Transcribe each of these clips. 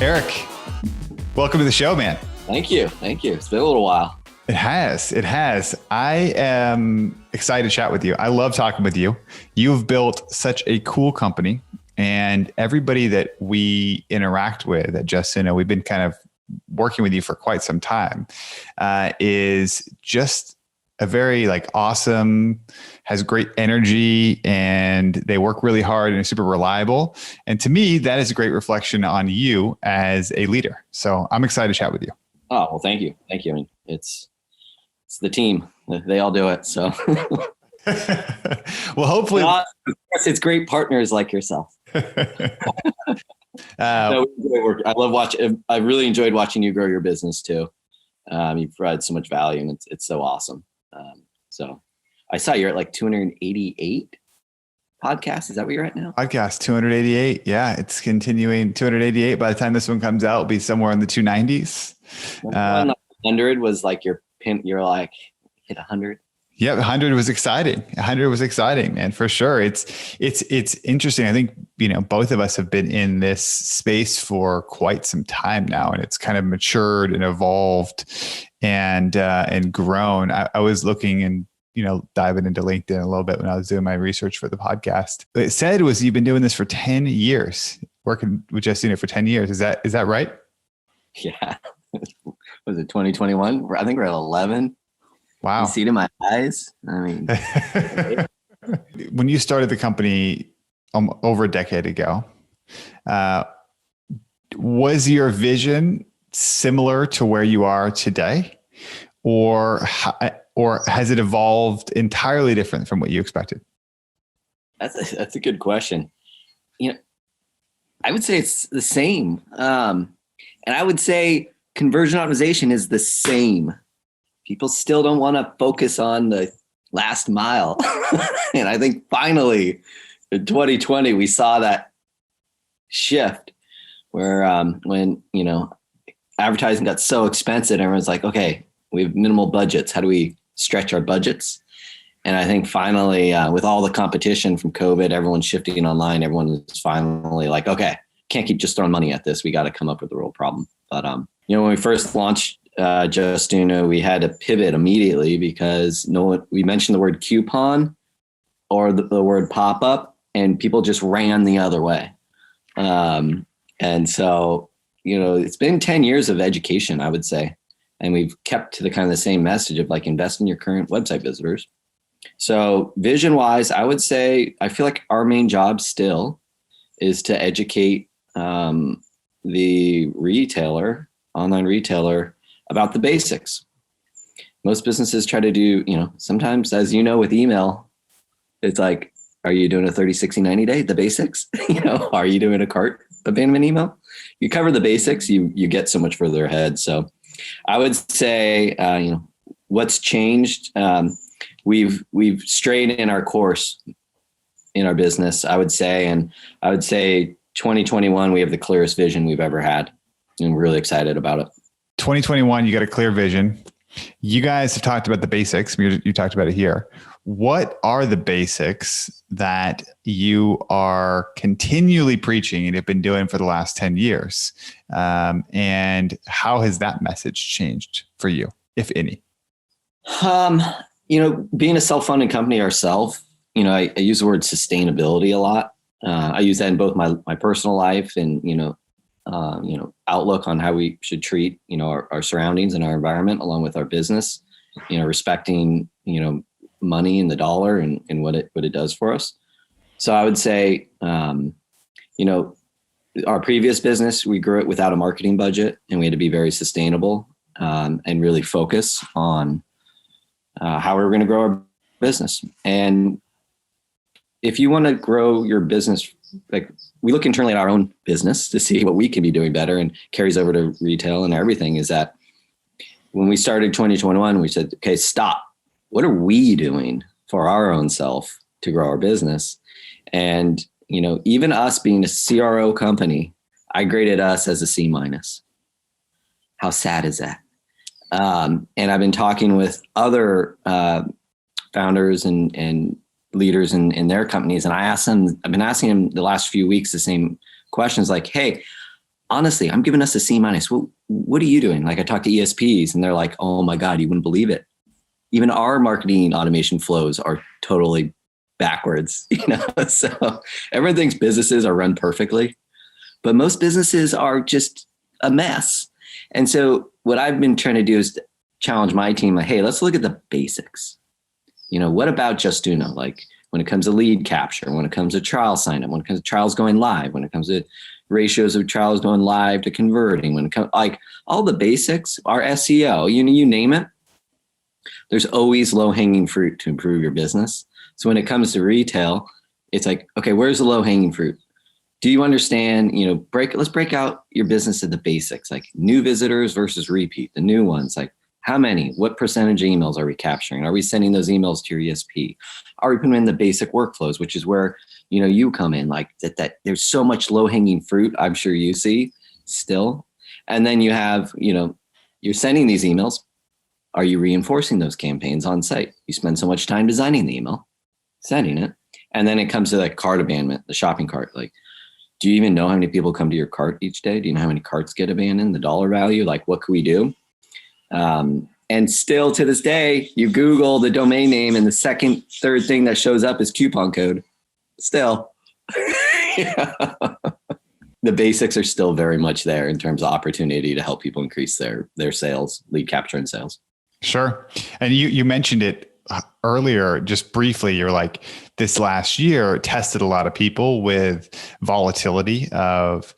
Erik, welcome to the show, man. Thank you. It's been a little while. It has. I am excited to chat with you. I love talking with you. You've built such a cool company, and everybody that we interact with at Just we've been kind of working with you for quite some time, is just a very awesome, has great energy, and they work really hard and are super reliable. And to me, that is a great reflection on you as a leader. So I'm excited to chat with you. Oh, well, thank you. I mean, it's the team. They all do it. So well, hopefully it's great partners like yourself. I love watching. I really enjoyed watching you grow your business too. You provide so much value, and it's so awesome. So I saw you're at 288 podcasts. Is that where you're at now? Podcast 288. Yeah, it's continuing 288. By the time this one comes out, it'll be somewhere in the 290s. 100 was your pin. You're hit 100. Yeah, 100 was exciting. 100 was exciting, man, for sure. It's interesting. I think, both of us have been in this space for quite some time now, and it's kind of matured and evolved and grown. I was looking and, diving into LinkedIn a little bit when I was doing my research for the podcast. What it said was you've been doing this for 10 years, working with Just for 10 years. Is that right? Yeah. Was it 2021? I think we're at 11. Wow. You see it in my eyes. I mean, when you started the company over a decade ago, was your vision similar to where you are today, or has it evolved entirely different from what you expected? That's a good question. I would say it's the same. And I would say conversion optimization is the same. People still don't want to focus on the last mile. And I think finally in 2020, we saw that shift where when, advertising got so expensive, everyone's like, okay, we have minimal budgets. How do we stretch our budgets? And I think finally, with all the competition from COVID, everyone's shifting online. Everyone is finally like, okay, can't keep just throwing money at this. We got to come up with a real problem. But, when we first launched Just we had to pivot immediately because we mentioned the word coupon or the word pop-up, and people just ran the other way. And so, it's been 10 years of education, I would say. And we've kept to the kind of the same message of invest in your current website visitors. So vision wise, I would say, I feel like our main job still is to educate the online retailer about the basics. Most businesses try to do, sometimes, as with email, it's are you doing a 30, 60, 90 day, the basics? Are you doing a cart abandonment email? You cover the basics, you get so much further ahead. So I would say, what's changed? We've strayed in our course in our business, I would say. And I would say 2021, we have the clearest vision we've ever had. And we're really excited about it. 2021, you got a clear vision. You guys have talked about the basics. You talked about it here. What are the basics that you are continually preaching and have been doing for the last 10 years? And how has that message changed for you, if any? Being a self-funding company ourselves, I use the word sustainability a lot. I use that in both my personal life and, outlook on how we should treat, our surroundings and our environment along with our business, respecting, money and the dollar and what it does for us. So I would say, our previous business, we grew it without a marketing budget, and we had to be very sustainable and really focus on how we were going to grow our business. And if you want to grow your business, we look internally at our own business to see what we can be doing better, and carries over to retail and everything, is that when we started 2021, we said, okay, stop. What are we doing for our own self to grow our business? And, even us being a CRO company, I graded us as a C-. How sad is that? And I've been talking with other founders and leaders in their companies. And I've been asking them the last few weeks the same questions, hey, honestly, I'm giving us a C minus. Well, what are you doing? Like I talk to ESPs and they're like, oh my God, you wouldn't believe it. Even our marketing automation flows are totally backwards, so everyone thinks businesses are run perfectly, but most businesses are just a mess. And so what I've been trying to do is challenge my team, like, hey, let's look at the basics. What about Justuno? Like when it comes to lead capture, when it comes to trial sign up, when it comes to trials going live, when it comes to ratios of trials going live to converting, when it comes like all the basics, our SEO, you name it, there's always low hanging fruit to improve your business. So when it comes to retail, it's like, okay, where's the low hanging fruit? Do you understand, let's break out your business at the basics, like new visitors versus repeat, the new ones, like how many, what percentage of emails are we capturing? Are we sending those emails to your ESP? Are we putting in the basic workflows, which is where, you come in like that there's so much low hanging fruit. I'm sure you see still. And then you have, you're sending these emails. Are you reinforcing those campaigns on site? You spend so much time designing the email, sending it. And then it comes to that cart abandonment, the shopping cart. Like, do you even know how many people come to your cart each day? Do you know how many carts get abandoned, the dollar value? Like, what can we do? And still to this day, you Google the domain name and the second, third thing that shows up is coupon code. Still. The basics are still very much there in terms of opportunity to help people increase their sales, lead capture and sales. Sure. And you mentioned it earlier, just briefly. You're like, this last year tested a lot of people with volatility of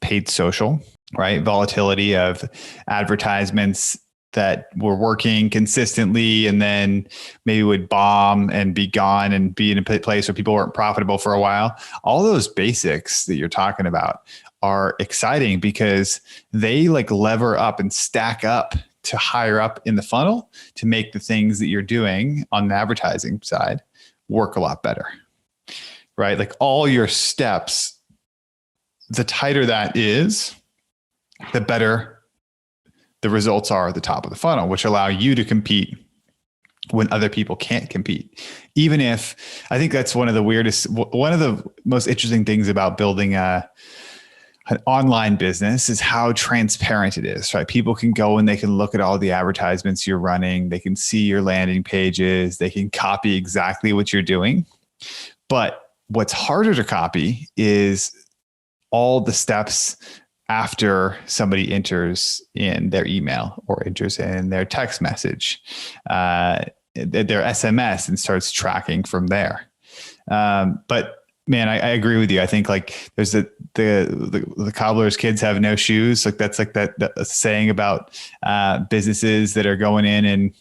paid social, right? Volatility of advertisements that were working consistently and then maybe would bomb and be gone and be in a place where people weren't profitable for a while. All those basics that you're talking about are exciting because they like lever up and stack up to higher up in the funnel to make the things that you're doing on the advertising side work a lot better, right? Like all your steps, the tighter that is, the better the results are at the top of the funnel, which allow you to compete when other people can't compete. Even if, I think that's one of the most interesting things about building an online business is how transparent it is, right? People can go and they can look at all the advertisements you're running. They can see your landing pages. They can copy exactly what you're doing. But what's harder to copy is all the steps after somebody enters in their email or enters in their text message, their SMS, and starts tracking from there. But man, I agree with you. I think like there's the cobbler's kids have no shoes. Like that's like that saying about businesses that are going in and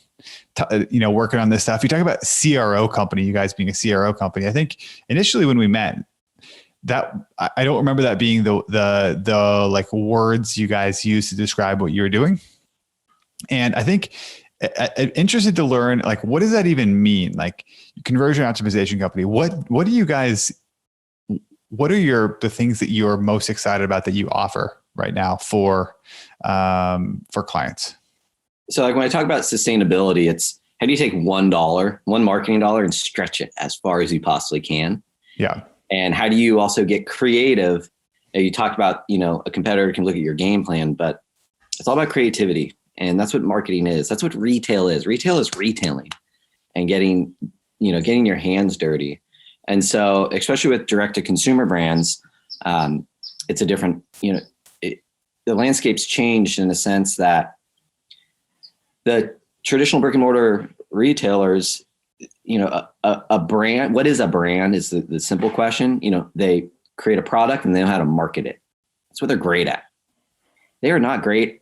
working on this stuff. You talk about CRO company, you guys being a CRO company. I think initially when we met, that I don't remember that being the like words you guys used to describe what you were doing. And I think I'm interested to learn, like, what does that even mean? Like conversion optimization company, what do you guys, what are the things that you're most excited about that you offer right now for clients? So like when I talk about sustainability, it's how do you take one marketing dollar and stretch it as far as you possibly can? Yeah. And how do you also get creative? You talked about, a competitor can look at your game plan, but it's all about creativity. And that's what marketing is. That's what retail is. Retail is retailing and getting your hands dirty. And so, especially with direct to consumer brands, it's a different, the landscape's changed in the sense that the traditional brick and mortar retailers, a brand, what is a brand is the simple question. They create a product and they know how to market it. That's what they're great at. They are not great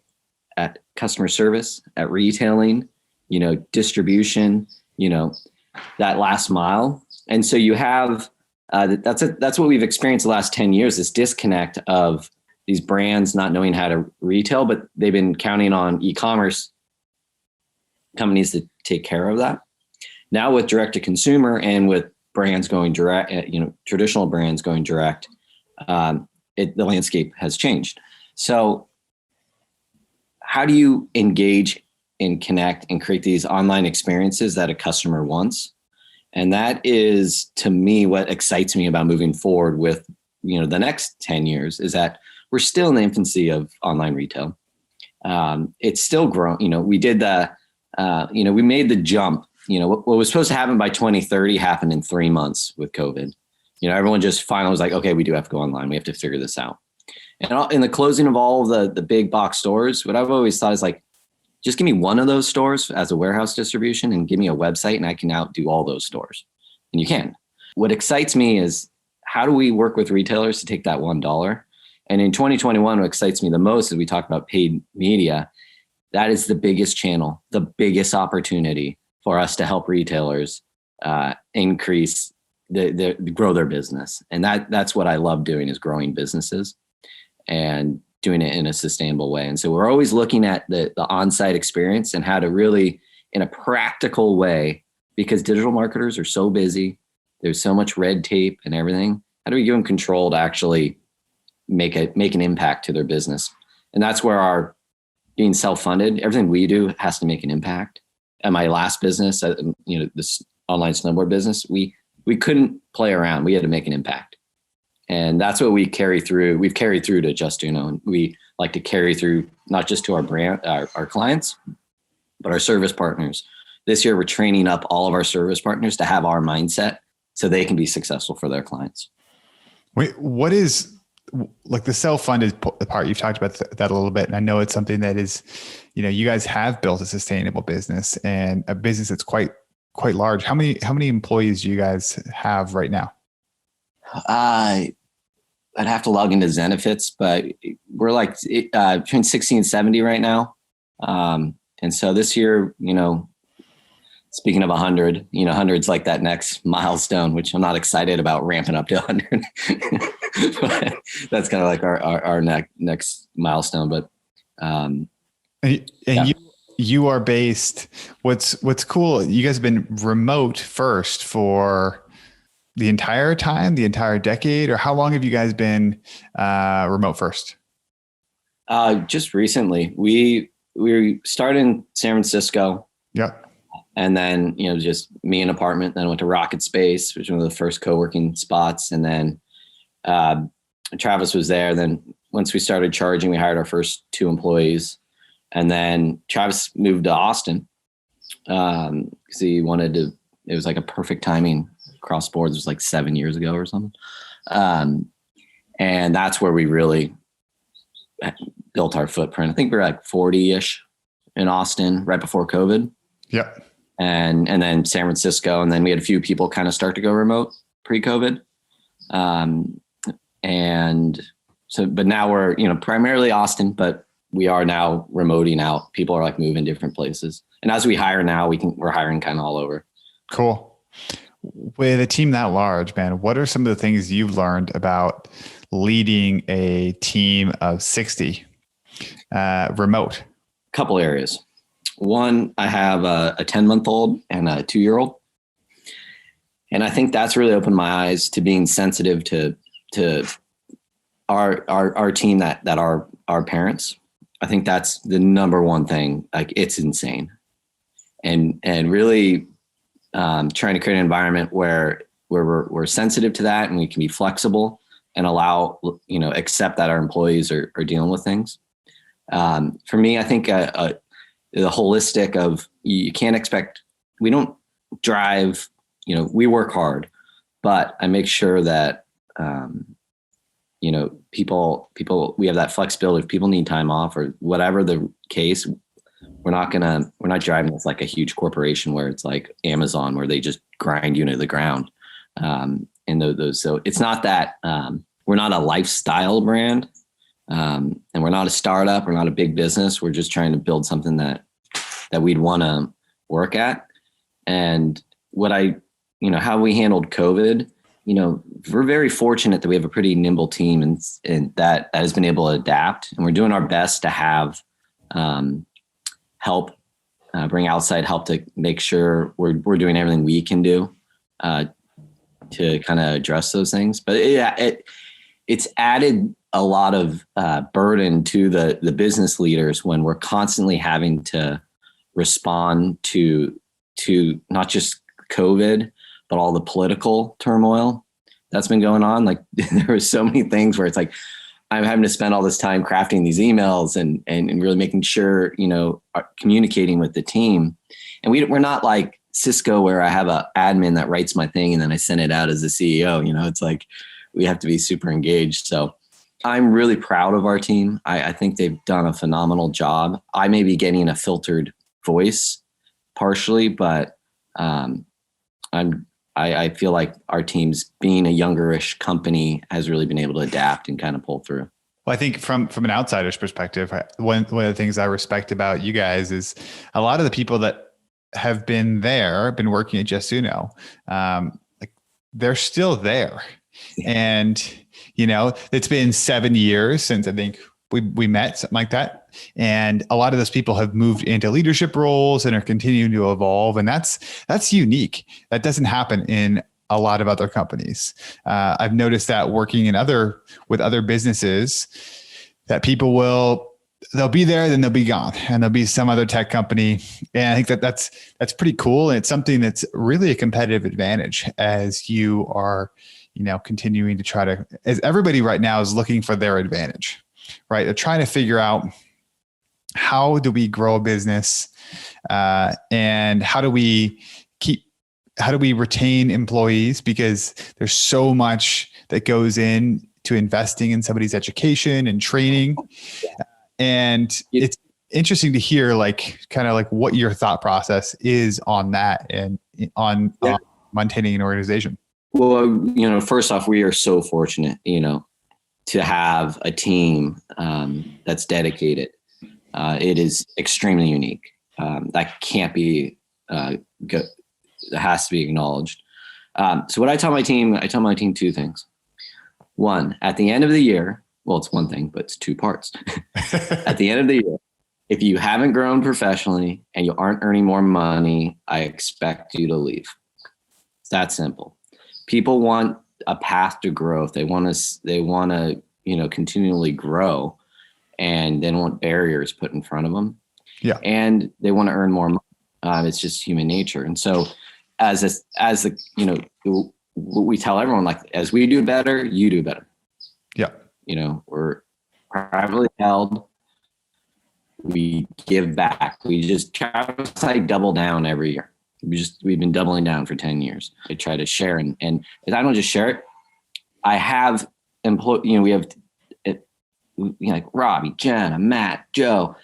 at customer service, at retailing, distribution, that last mile. And so you have, that's what we've experienced the last 10 years, this disconnect of these brands not knowing how to retail, but they've been counting on e-commerce companies to take care of that. Now with direct to consumer and with brands going direct, traditional brands going direct, the landscape has changed. So how do you engage and connect and create these online experiences that a customer wants? And that is, to me, what excites me about moving forward with the next 10 years is that we're still in the infancy of online retail. It's still growing. We did we made the jump. What was supposed to happen by 2030 happened in 3 months with COVID. Everyone just finally was like, okay, we do have to go online. We have to figure this out. And in the closing of all of the big box stores, what I've always thought is like, just give me one of those stores as a warehouse distribution and give me a website and I can outdo all those stores. And you can. What excites me is how do we work with retailers to take that $1? And in 2021, what excites me the most is we talk about paid media. That is the biggest channel, the biggest opportunity for us to help retailers increase grow their business. And that's what I love doing, is growing businesses and doing it in a sustainable way. And so we're always looking at the on-site experience and how to really, in a practical way, because digital marketers are so busy, there's so much red tape and everything. How do we give them control to actually make an impact to their business? And that's where our being self-funded, everything we do has to make an impact. At my last business, this online snowboard business, we couldn't play around. We had to make an impact. And that's what we carry through. We've carried through to Just Uno. And we like to carry through not just to our brand, our clients, but our service partners. This year, we're training up all of our service partners to have our mindset so they can be successful for their clients. Wait, what is like the self-funded part? You've talked about that a little bit. And I know it's something that is, you guys have built a sustainable business and a business that's quite large. How many employees do you guys have right now? I'd have to log into Zenefits, but we're like between 60 and 70 right now. And so this year, speaking of 100, 100's like that next milestone, which I'm not excited about ramping up to 100. But that's kind of like our next milestone. But you are based. What's cool? You guys have been remote first for the entire decade, or how long have you guys been remote first? Just recently, we started in San Francisco. Yeah. And then, just me in an apartment, then I went to Rocket Space, which was one of the first co-working spots. And then Travis was there. Then once we started charging, we hired our first 2 employees. And then Travis moved to Austin because he wanted to, it was like a perfect timing. Cross boards was like 7 years ago or something. And that's where we really built our footprint. I think we were like 40-ish in Austin right before COVID. Yep. And then San Francisco. And then we had a few people kind of start to go remote pre-COVID. And so, but now we're, primarily Austin, but we are now remoting out. People are like moving different places. And as we hire now, we're hiring kind of all over. Cool. With a team that large, man, what are some of the things you've learned about leading a team of 60 remote? Couple areas. One, I have a 10-month-old and a 2-year-old. And I think that's really opened my eyes to being sensitive to our team that are our parents. I think that's the number one thing. Like, it's insane. And really trying to create an environment where we're sensitive to that and we can be flexible and allow, accept that our employees are dealing with things. For me, I think the holistic of, you can't expect, we don't drive, we work hard, but I make sure that, people, we have that flexibility. If people need time off or whatever the case, we're not driving with like a huge corporation where it's like Amazon, where they just grind you into the ground. And those, so it's not that, we're not a lifestyle brand. And we're not a startup. We're not a big business. We're just trying to build something that we'd want to work at. And how we handled COVID, we're very fortunate that we have a pretty nimble team and that has been able to adapt. And we're doing our best to have help, bring outside help to make sure we're doing everything we can do to kind of address those things. But it's added a lot of burden to the business leaders when we're constantly having to respond to not just COVID, but all the political turmoil that's been going on. Like there were so many things where it's like, I'm having to spend all this time crafting these emails and really making sure, communicating with the team. And we're not like Cisco where I have a admin that writes my thing and then I send it out as the CEO. It's like we have to be super engaged. So I'm really proud of our team. I think they've done a phenomenal job. I may be getting a filtered voice partially, but I feel like our team's, being a youngerish company, has really been able to adapt and kind of pull through. Well, I think from an outsider's perspective, one of the things I respect about you guys is a lot of the people that have been working at Just Uno, like they're still there. And, it's been 7 years since I think we met, something like that. And a lot of those people have moved into leadership roles and are continuing to evolve. And that's unique. That doesn't happen in a lot of other companies. I've noticed that working with other businesses, that people they'll be there, then they'll be gone, and there'll be some other tech company. And I think that's pretty cool. And it's something that's really a competitive advantage as you are, continuing to try to, as everybody right now is looking for their advantage, right? They're trying to figure out, how do we grow a business, and how do we retain employees? Because there's so much that goes in to investing in somebody's education and training. And it's interesting to hear kind of what your thought process is on that and on maintaining an organization. Well, first off, we are so fortunate, to have a team that's dedicated. It is extremely unique. That can't be good. It has to be acknowledged. So what I tell my team two things. One, at the end of the year, well, it's one thing, but it's two parts. At the end of the year, if you haven't grown professionally and you aren't earning more money, I expect you to leave. It's that simple. People want a path to growth. They want to, continually grow, and they don't want barriers put in front of them. Yeah. And they want to earn more money. It's just human nature. And so we tell everyone, as we do better, you do better. Yeah. We're privately held. We give back. We just try to double down every year. We've been doubling down for 10 years. I try to share, and if I don't just share it, I have we have like Robbie, Jenna, Matt, Joe,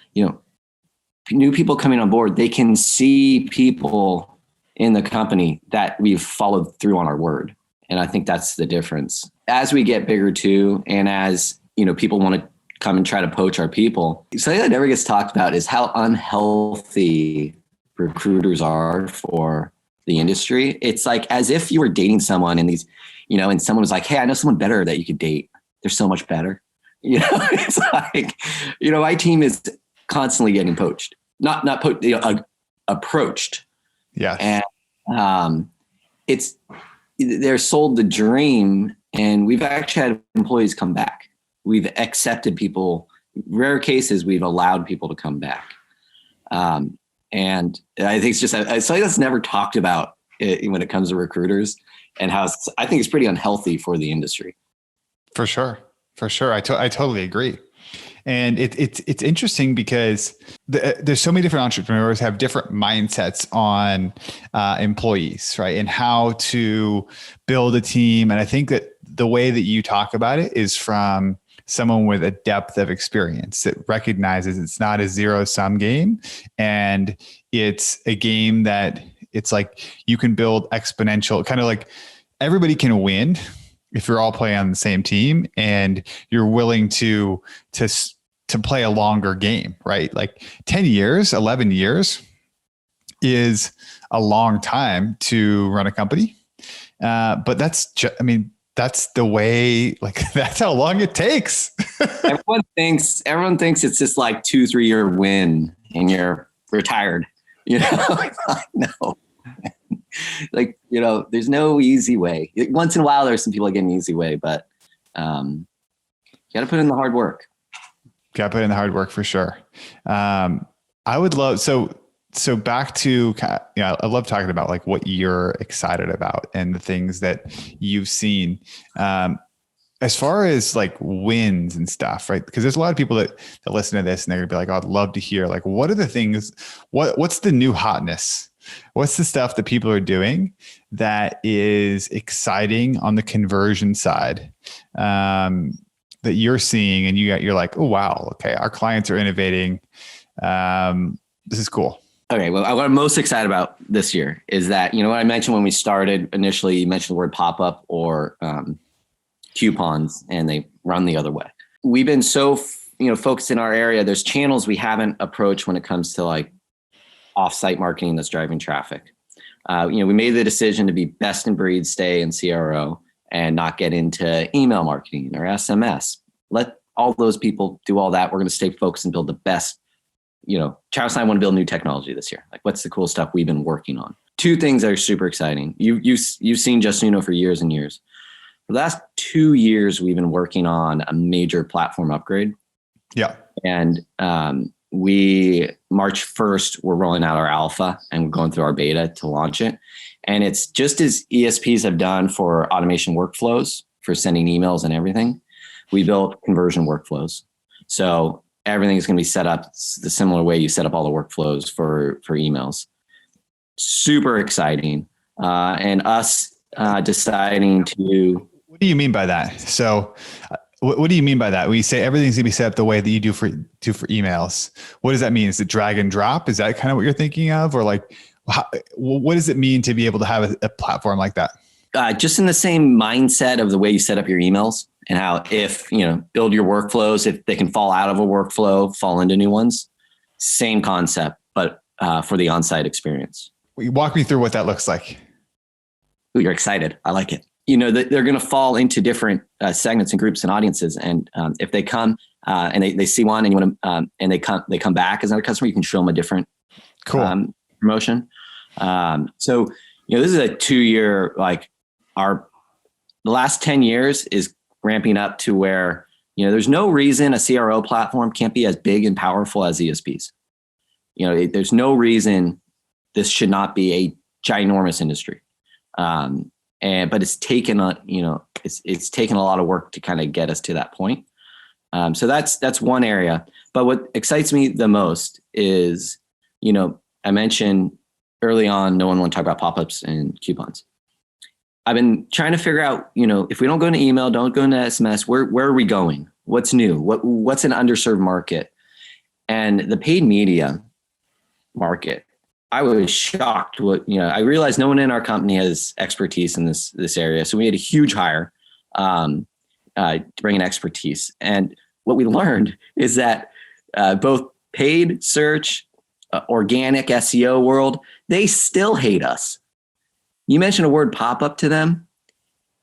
new people coming on board. They can see people in the company that we've followed through on our word. And I think that's the difference. As we get bigger too, and as, people want to come and try to poach our people, something that never gets talked about is how unhealthy recruiters are for the industry. It's like as if you were dating someone and and someone was like, hey, I know someone better that you could date. They're so much better. It's like, my team is constantly getting poached, not approached. Yeah. And they're sold the dream, and we've actually had employees come back. We've accepted people. Rare cases, we've allowed people to come back. And I think it's just something that's never talked about when it comes to recruiters, and how I think it's pretty unhealthy for the industry. For sure. I totally agree. And it's interesting because there's so many different entrepreneurs have different mindsets on employees, right? And how to build a team. And I think that the way that you talk about it is from someone with a depth of experience that recognizes it's not a zero-sum game, and it's a game that it's like you can build exponential, kind of like everybody can win if you're all playing on the same team and you're willing to play a longer game, right? Like 10 years, 11 years is a long time to run a company. But that's the way, that's how long it takes. Everyone thinks it's just like 2-3 year win and you're retired, no. There's no easy way. Once in a while, there's some people that get an easy way, but you got to put in the hard work. Got to put in the hard work for sure. I would love, so So back to, I love talking about like what you're excited about and the things that you've seen. As far as like wins and stuff, right? Because there's a lot of people that listen to this and they're gonna be like, oh, I'd love to hear like, what are the things, what's the new hotness? What's the stuff that people are doing that is exciting on the conversion side, that you're seeing and you're like, oh, wow. Okay. Our clients are innovating. This is cool. Okay. Well, what I'm most excited about this year is that, what I mentioned when we started initially, you mentioned the word pop-up or coupons, and they run the other way. We've been so, focused in our area. There's channels we haven't approached when it comes to like off-site marketing that's driving traffic. We made the decision to be best in breed, stay in CRO and not get into email marketing or SMS. Let all those people do all that. We're going to stay focused and build the best. Travis and I want to build new technology this year. Like, what's the cool stuff we've been working on? Two things that are super exciting. You've seen Just for years and years. For the last 2 years, we've been working on a major platform upgrade. Yeah. And we March 1st, we're rolling out our alpha and we're going through our beta to launch it. And it's just as ESPs have done for automation workflows for sending emails and everything. We built conversion workflows. So everything is going to be set up the similar way you set up all the workflows for emails. Super exciting. And us deciding to... What do you mean by that? So what do you mean by that? When you say everything's going to be set up the way that you do for emails, what does that mean? Is it drag and drop? Is that kind of what you're thinking of? Or like, what does it mean to be able to have a platform like that? Just in the same mindset of the way you set up your emails and how if, build your workflows, if they can fall out of a workflow, fall into new ones, same concept, but for the on-site experience. Walk me through what that looks like. Ooh, you're excited. I like it. They're going to fall into different segments and groups and audiences. And if they come and they see one and you want to, and they come back as another customer, you can show them a different promotion. So, this is a 2-year, the last 10 years is ramping up to where, there's no reason a CRO platform can't be as big and powerful as ESPs. There's no reason this should not be a ginormous industry. But it's taken it's taken a lot of work to kind of get us to that point. So that's one area. But what excites me the most is, I mentioned early on, no one want to talk about pop-ups and coupons. I've been trying to figure out, if we don't go into email, don't go into SMS, where are we going? What's new? What's an underserved market? And the paid media market, I was shocked. I realized no one in our company has expertise in this area. So we had a huge hire to bring in expertise. And what we learned is that both paid search, organic SEO world, they still hate us. You mention a word pop-up to them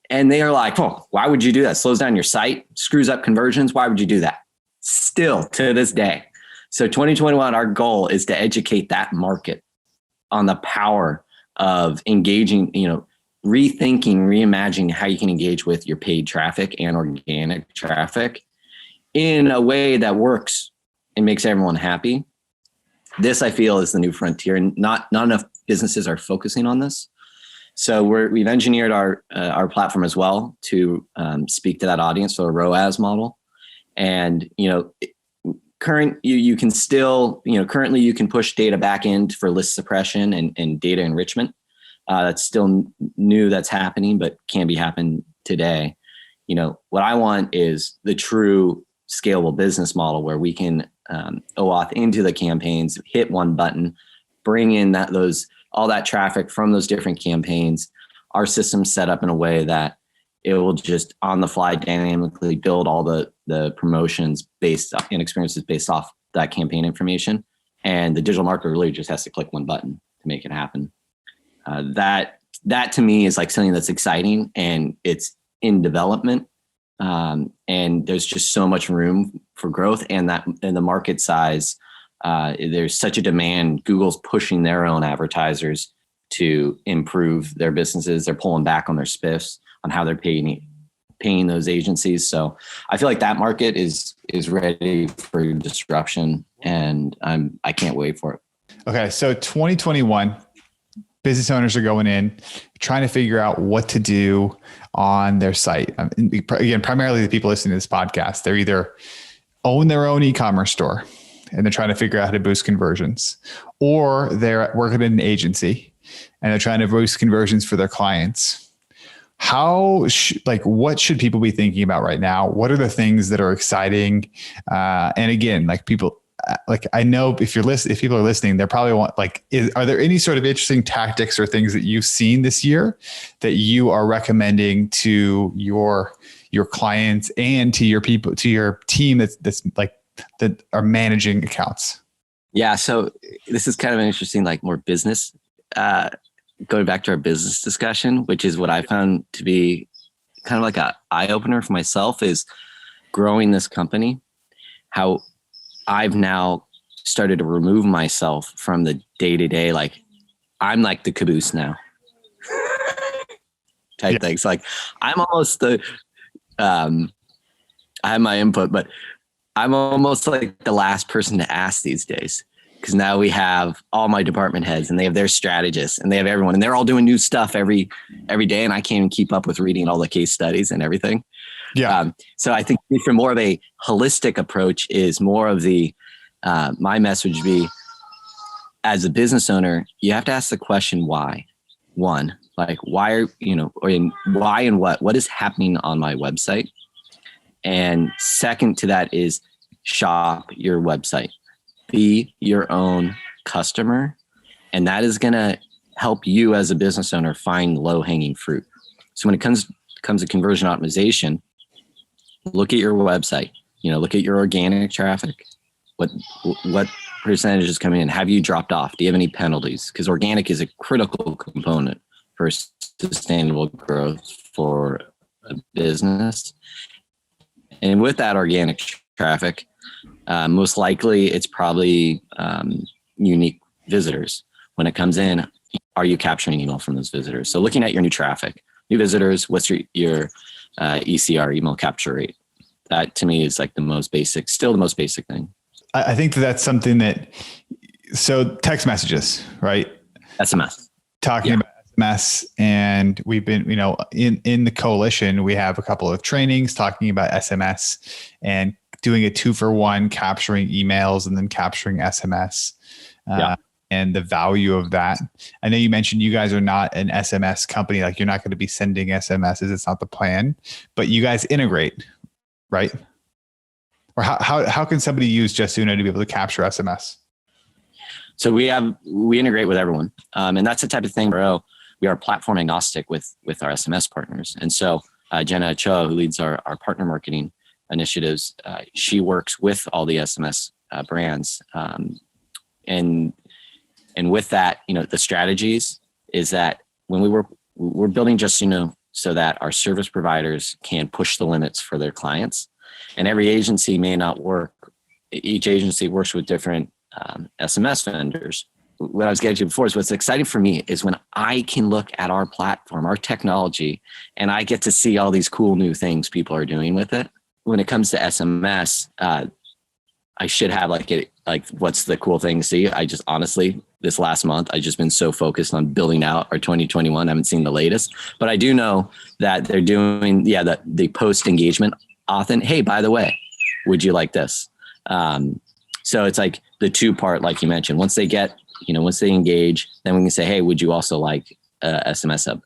and they are like, oh, why would you do that? Slows down your site, screws up conversions. Why would you do that? Still to this day. So 2021, our goal is to educate that market on the power of engaging, rethinking, reimagining how you can engage with your paid traffic and organic traffic in a way that works and makes everyone happy. This, I feel, is the new frontier, and not enough businesses are focusing on this. So we've engineered our platform as well to speak to that audience, so a ROAS model. And currently you can push data back in for list suppression and data enrichment. That's still new, that's happening, but can be happening today. What I want is the true scalable business model where we can OAuth into the campaigns, hit one button, bring in all that traffic from those different campaigns. Our system's set up in a way that it will just on the fly dynamically build all the promotions based and experiences based off that campaign information. And the digital marketer really just has to click one button to make it happen. That to me is like something that's exciting and it's in development. And there's just so much room for growth and the market size. There's such a demand. Google's pushing their own advertisers to improve their businesses. They're pulling back on their spiffs on how they're paying those agencies. So I feel like that market is ready for disruption, and I can't wait for it. Okay. So 2021, business owners are going in, trying to figure out what to do on their site. Again, primarily the people listening to this podcast, they're either own their own e-commerce store and they're trying to figure out how to boost conversions, or they're working in an agency and they're trying to boost conversions for their clients. What should people be thinking about right now? What are the things that are exciting? And again, I know if people are listening, they're probably are there any sort of interesting tactics or things that you've seen this year that you are recommending to your clients and to your people, to your team that are managing accounts? Yeah. So this is kind of an interesting, more business, going back to our business discussion, which is what I found to be kind of like an eye opener for myself, is growing this company, how I've now started to remove myself from the day-to-day. I'm like the caboose now type things. I'm almost I have my input, but I'm almost like the last person to ask these days, because now we have all my department heads and they have their strategists and they have everyone, and they're all doing new stuff every day. And I can't even keep up with reading all the case studies and everything. Yeah. So I think for more of a holistic approach is more of the, my message would be, as a business owner, you have to ask the question, why? One, why are, why and what is happening on my website? And second to that is shop your website, be your own customer. And that is going to help you as a business owner find low hanging fruit. So when it comes to conversion optimization, look at your website, look at your organic traffic. What percentage is coming in? Have you dropped off? Do you have any penalties? Because organic is a critical component for sustainable growth for a business. And with that organic traffic, most likely it's probably unique visitors. When it comes in, are you capturing email from those visitors? So looking at your new traffic, new visitors, what's your ECR, email capture rate? That to me is still the most basic thing. I think that's something so text messages, right? SMS. Talking about SMS, and we've been, in the coalition, we have a couple of trainings talking about SMS and doing a 2-for-1, capturing emails and then capturing SMS. And the value of that. I know you mentioned you guys are not an SMS company, you're not going to be sending SMSs. It's not the plan, but you guys integrate, right? Or how can somebody use Just Uno to be able to capture SMS? So we integrate with everyone. And that's the type of thing where we are platform agnostic with our SMS partners. And so Jenna Ochoa, who leads our partner marketing initiatives, she works with all the SMS brands. And with that, the strategies is that when we're building Just so that our service providers can push the limits for their clients. And every agency may not work. Each agency works with different SMS vendors. What I was getting to before is what's exciting for me is when I can look at our platform, our technology, and I get to see all these cool new things people are doing with it. When it comes to SMS, I should have what's the cool thing to see? I just honestly, this last month, I've just been so focused on building out our 2021. I haven't seen the latest, but I do know that they're doing, the post engagement often. Hey, by the way, would you like this? So it's the 2-part, like you mentioned, once they get, once they engage, then we can say, hey, would you also like a SMS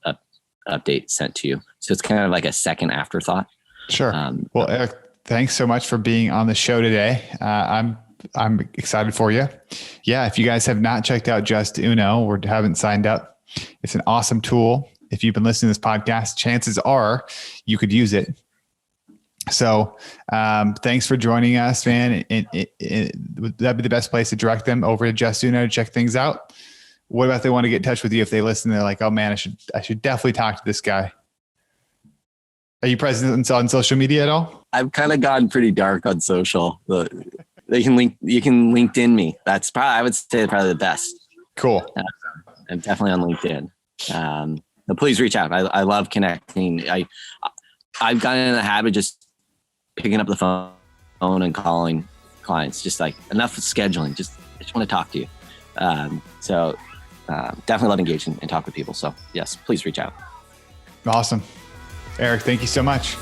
update sent to you? So it's kind of like a second afterthought. Sure. Well, Erik, thanks so much for being on the show today. I'm excited for you. Yeah. If you guys have not checked out Just Uno or haven't signed up, it's an awesome tool. If you've been listening to this podcast, chances are you could use it. So thanks for joining us, man. That'd be the best place to direct them over to Just Uno to check things out. What about if they want to get in touch with you? If they listen, they're like, oh man, I should definitely talk to this guy. Are you present on social media at all? I've kind of gone pretty dark on social. You can LinkedIn me. That's I would say probably the best. Cool. I'm definitely on LinkedIn. So please reach out. I love connecting. I've gotten in the habit of just picking up the phone and calling clients, just enough of scheduling. I just want to talk to you. So definitely love engaging and talk with people. So yes, please reach out. Awesome. Erik, thank you so much.